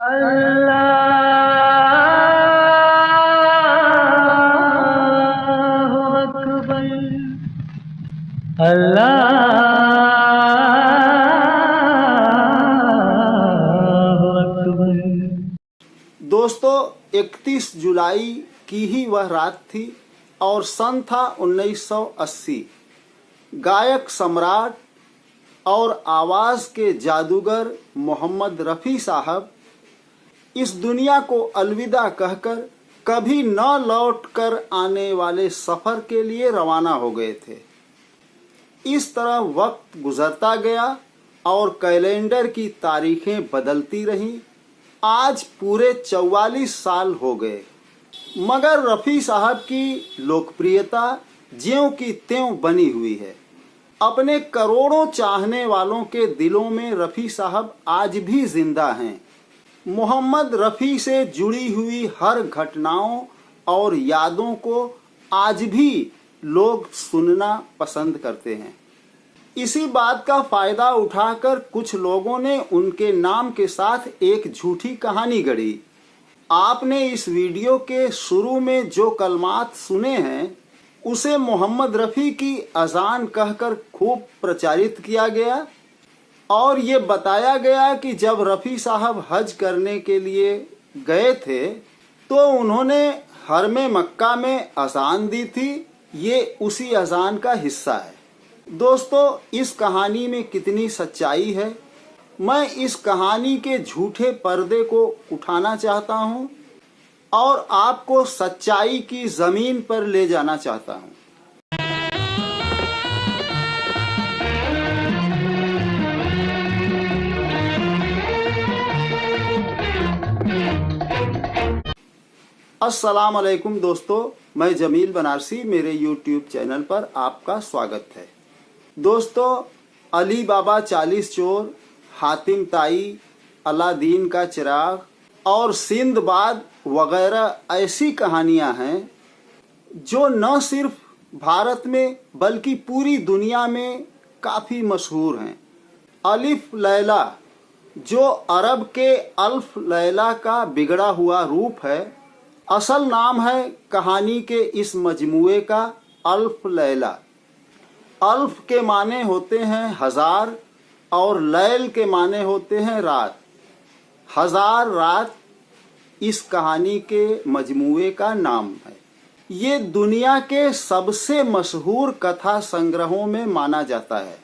अल्लाहु अकबर। अल्लाहु अकबर। दोस्तों, 31 जुलाई की ही वह रात थी और सन था 1980। गायक सम्राट और आवाज़ के जादूगर मोहम्मद रफ़ी साहब इस दुनिया को अलविदा कहकर कभी न लौट कर आने वाले सफ़र के लिए रवाना हो गए थे। इस तरह वक्त गुजरता गया और कैलेंडर की तारीखें बदलती रहीं। आज पूरे 44 साल हो गए, मगर रफ़ी साहब की लोकप्रियता ज्यों की त्यों बनी हुई है। अपने करोड़ों चाहने वालों के दिलों में रफ़ी साहब आज भी जिंदा हैं। मोहम्मद रफ़ी से जुड़ी हुई हर घटनाओं और यादों को आज भी लोग सुनना पसंद करते हैं। इसी बात का फ़ायदा उठाकर कुछ लोगों ने उनके नाम के साथ एक झूठी कहानी गढ़ी। आपने इस वीडियो के शुरू में जो कलमात सुने हैं उसे मोहम्मद रफ़ी की अजान कहकर खूब प्रचारित किया गया और ये बताया गया कि जब रफ़ी साहब हज करने के लिए गए थे तो उन्होंने हरमे मक्का में अजान दी थी। ये उसी अजान का हिस्सा है। दोस्तों, इस कहानी में कितनी सच्चाई है, मैं इस कहानी के झूठे पर्दे को उठाना चाहता हूँ और आपको सच्चाई की ज़मीन पर ले जाना चाहता हूँ। अस्सलाम वालेकुम दोस्तों, मैं जमील बनारसी, मेरे YouTube चैनल पर आपका स्वागत है। दोस्तों, अली बाबा 40 चोर, हातिम ताई, अलादीन का चिराग और सिंदबाद वगैरह ऐसी कहानियां हैं जो न सिर्फ भारत में बल्कि पूरी दुनिया में काफ़ी मशहूर हैं। अलिफ लैला, जो अरब के अल्फ लैला का बिगड़ा हुआ रूप है, असल नाम है कहानी के इस मजमूए का अल्फ लैला। अल्फ के माने होते हैं हजार और लैल के माने होते हैं रात। हजार रात इस कहानी के मजमूए का नाम है। ये दुनिया के सबसे मशहूर कथा संग्रहों में माना जाता है।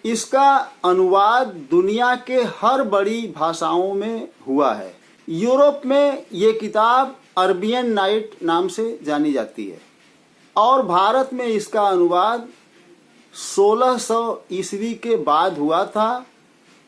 इसका अनुवाद दुनिया के हर बड़ी भाषाओं में हुआ है। यूरोप में ये किताब अरबियन नाइट नाम से जानी जाती है और भारत में इसका अनुवाद 1600 ईस्वी के बाद हुआ था,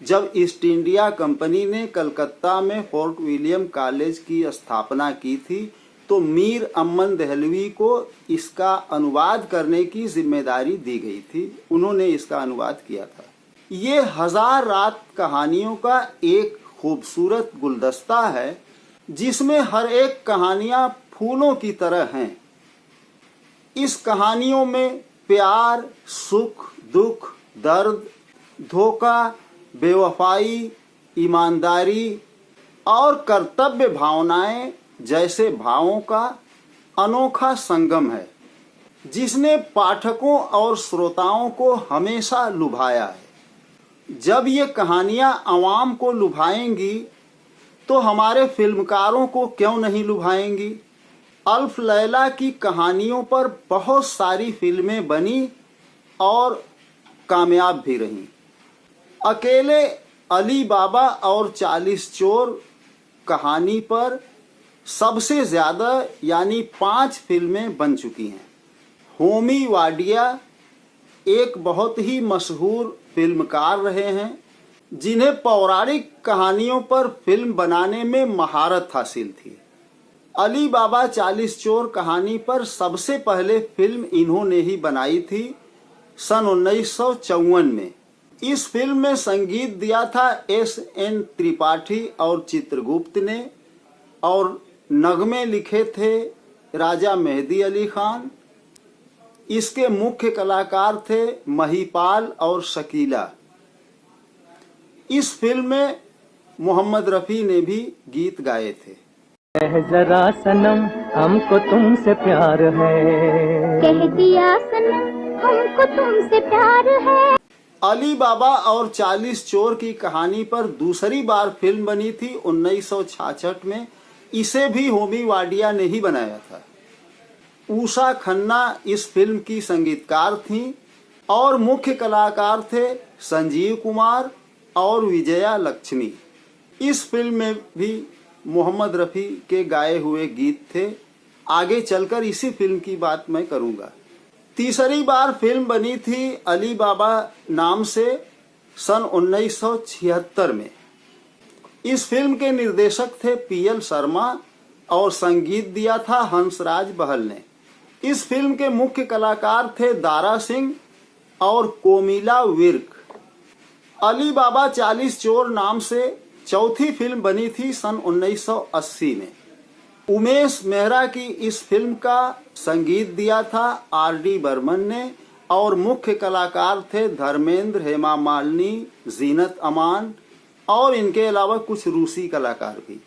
जब ईस्ट इंडिया कंपनी ने कलकत्ता में फोर्ट विलियम कॉलेज की स्थापना की थी। तो मीर अमन दहलवी को इसका अनुवाद करने की जिम्मेदारी दी गई थी। उन्होंने इसका अनुवाद किया था। ये हजार रात कहानियों का एक खूबसूरत गुलदस्ता है जिसमें हर एक कहानियां फूलों की तरह हैं। इस कहानियों में प्यार, सुख, दुख, दर्द, धोखा, बेवफाई, ईमानदारी और कर्तव्य भावनाएं जैसे भावों का अनोखा संगम है, जिसने पाठकों और श्रोताओं को हमेशा लुभाया है। जब ये कहानियां आवाम को लुभाएंगी तो हमारे फिल्मकारों को क्यों नहीं लुभाएंगी। अल्फ लैला की कहानियों पर बहुत सारी फिल्में बनी और कामयाब भी रहीं। अकेले अली बाबा और 40 चोर कहानी पर सबसे ज़्यादा यानी 5 फिल्में बन चुकी हैं। होमी वाडिया एक बहुत ही मशहूर फिल्मकार रहे हैं, जिन्हें पौराणिक कहानियों पर फिल्म बनाने में महारत हासिल थी। अली बाबा 40 चोर कहानी पर सबसे पहले फिल्म इन्होंने ही बनाई थी सन 1954 में। इस फिल्म में संगीत दिया था S.N. त्रिपाठी और चित्रगुप्त ने और नगमे लिखे थे राजा मेहदी अली खान। इसके मुख्य कलाकार थे महिपाल और शकीला। इस फिल्म में मोहम्मद रफ़ी ने भी गीत गाए थे। कह जरा सनम हमको तुमसे प्यार है, कह दिया सनम हमको तुमसे प्यार है। अली बाबा और 40 चोर की कहानी पर दूसरी बार फिल्म बनी थी 1966 में। इसे भी होमी वाडिया ने ही बनाया था। उषा खन्ना इस फिल्म की संगीतकार थीं और मुख्य कलाकार थे संजीव कुमार और विजया लक्ष्मी। इस फिल्म में भी मोहम्मद रफ़ी के गाए हुए गीत थे। आगे चलकर इसी फिल्म की बात मैं करूंगा। तीसरी बार फिल्म बनी थी अली बाबा नाम से सन 1976 में। इस फिल्म के निर्देशक थे पीएल शर्मा और संगीत दिया था हंसराज बहल ने। इस फिल्म के मुख्य कलाकार थे दारा सिंह और कोमिला विर्क। अली बाबा 40 चोर नाम से चौथी फिल्म बनी थी सन 1980 में। उमेश मेहरा की इस फिल्म का संगीत दिया था आर.डी. बर्मन ने और मुख्य कलाकार थे धर्मेंद्र, हेमा मालिनी, जीनत अमान और इनके अलावा कुछ रूसी कलाकार भी।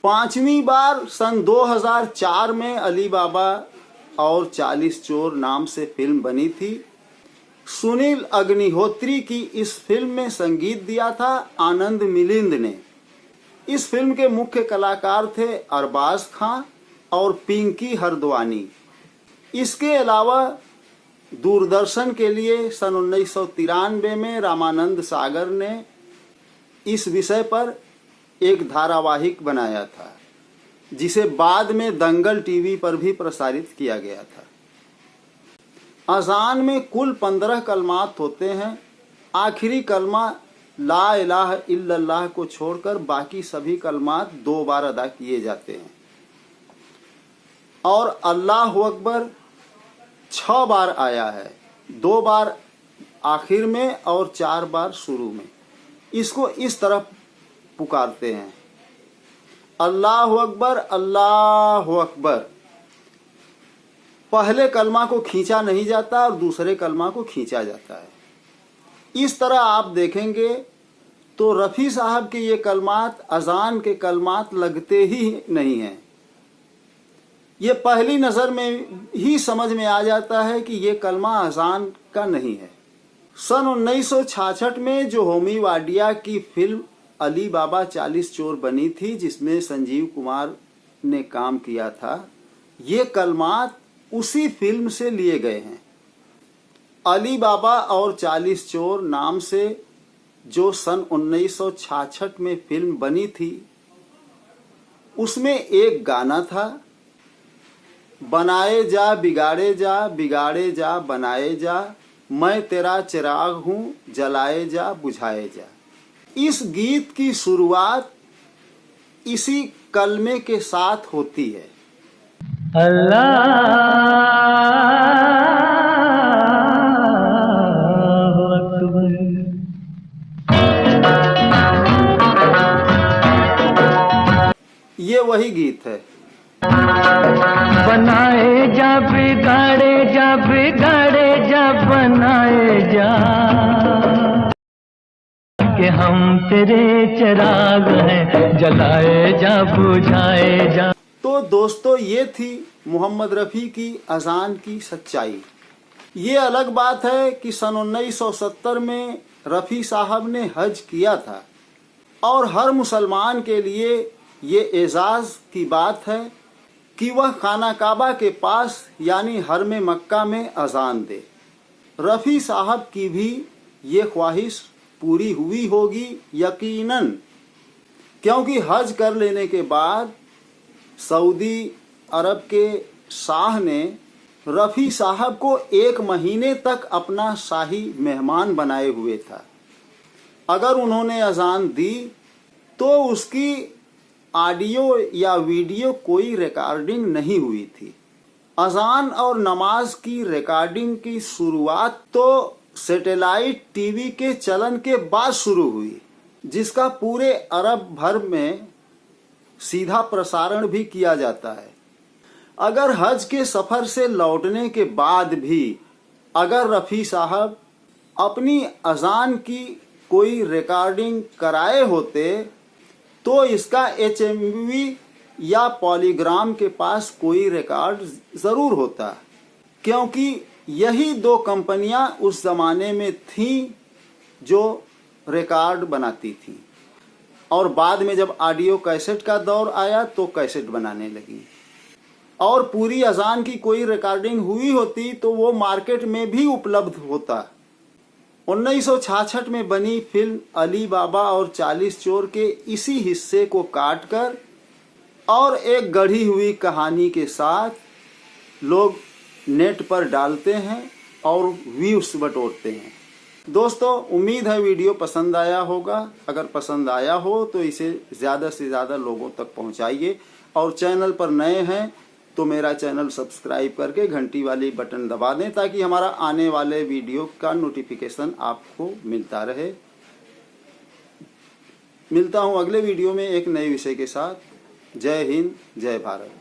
पांचवी बार सन 2004 में अली बाबा और 40 चोर नाम से फिल्म बनी थी। सुनील अग्निहोत्री की इस फिल्म में संगीत दिया था आनंद मिलिंद ने। इस फिल्म के मुख्य कलाकार थे अरबाज खां और पिंकी हरद्वानी। इसके अलावा दूरदर्शन के लिए सन 1993 में रामानंद सागर ने इस विषय पर एक धारावाहिक बनाया था, जिसे बाद में दंगल टीवी पर भी प्रसारित किया गया था। अज़ान में कुल 15 कलमात होते हैं। आखिरी कलमा ला इलाहा इल्लल्लाह को छोड़कर बाकी सभी कलमात 2 बार अदा किए जाते हैं और अल्लाह अकबर 6 बार आया है, 2 बार आखिर में और 4 बार शुरू में। इसको इस तरह पुकारते हैं, अल्लाह अकबर अल्लाह अकबर। पहले कलमा को खींचा नहीं जाता और दूसरे कलमा को खींचा जाता है। इस तरह आप देखेंगे तो रफ़ी साहब के ये कलमात अज़ान के कलमात लगते ही नहीं हैं। ये पहली नज़र में ही समझ में आ जाता है कि ये कलमा अज़ान का नहीं है। सन 1966 में जो होमी वाडिया की फिल्म अली बाबा 40 चोर बनी थी, जिसमें संजीव कुमार ने काम किया था, ये कलमात उसी फिल्म से लिए गए हैं। अली बाबा और 40 चोर नाम से जो सन 1966 में फिल्म बनी थी, उसमें एक गाना था, बनाए जा बिगाड़े जा, बिगाड़े जा बनाए जा, मैं तेरा चिराग हूँ, जलाए जा बुझाए जा। इस गीत की शुरुआत इसी कलमे के साथ होती है, अल्लाह अकबर। ये वही गीत है। बनाए जा बिगाड़े जा, बिगाड़े जा बनाए जा, कि हम तेरे चिराग हैं, जलाए जा बुझाए जा। तो दोस्तों, ये थी मोहम्मद रफ़ी की अज़ान की सच्चाई। ये अलग बात है कि सन 1970 में रफ़ी साहब ने हज किया था और हर मुसलमान के लिए ये एजाज़ की बात है कि वह खाना काबा के पास यानी हरम मक्का में अज़ान दे। रफ़ी साहब की भी ये ख्वाहिश पूरी हुई होगी यकीनन, क्योंकि हज कर लेने के बाद सऊदी अरब के शाह ने रफ़ी साहब को 1 महीने तक अपना शाही मेहमान बनाए हुए था। अगर उन्होंने अज़ान दी तो उसकी ऑडियो या वीडियो कोई रिकॉर्डिंग नहीं हुई थी। अज़ान और नमाज की रिकॉर्डिंग की शुरुआत तो सैटेलाइट टीवी के चलन के बाद शुरू हुई, जिसका पूरे अरब भर में सीधा प्रसारण भी किया जाता है। अगर हज के सफ़र से लौटने के बाद भी अगर रफ़ी साहब अपनी अज़ान की कोई रिकॉर्डिंग कराए होते तो इसका HMV या पॉलीग्राम के पास कोई रिकॉर्ड ज़रूर होता, क्योंकि यही दो कंपनियां उस ज़माने में थीं जो रिकॉर्ड बनाती थीं। और बाद में जब ऑडियो कैसेट का दौर आया तो कैसेट बनाने लगी, और पूरी अजान की कोई रिकॉर्डिंग हुई होती तो वो मार्केट में भी उपलब्ध होता। 1966 में बनी फिल्म अली बाबा और 40 चोर के इसी हिस्से को काटकर और एक गढ़ी हुई कहानी के साथ लोग नेट पर डालते हैं और व्यूज बटोरते हैं। दोस्तों, उम्मीद है वीडियो पसंद आया होगा। अगर पसंद आया हो तो इसे ज़्यादा से ज़्यादा लोगों तक पहुंचाइए, और चैनल पर नए हैं तो मेरा चैनल सब्सक्राइब करके घंटी वाली बटन दबा दें, ताकि हमारा आने वाले वीडियो का नोटिफिकेशन आपको मिलता रहे। मिलता हूं अगले वीडियो में एक नए विषय के साथ। जय हिंद, जय भारत।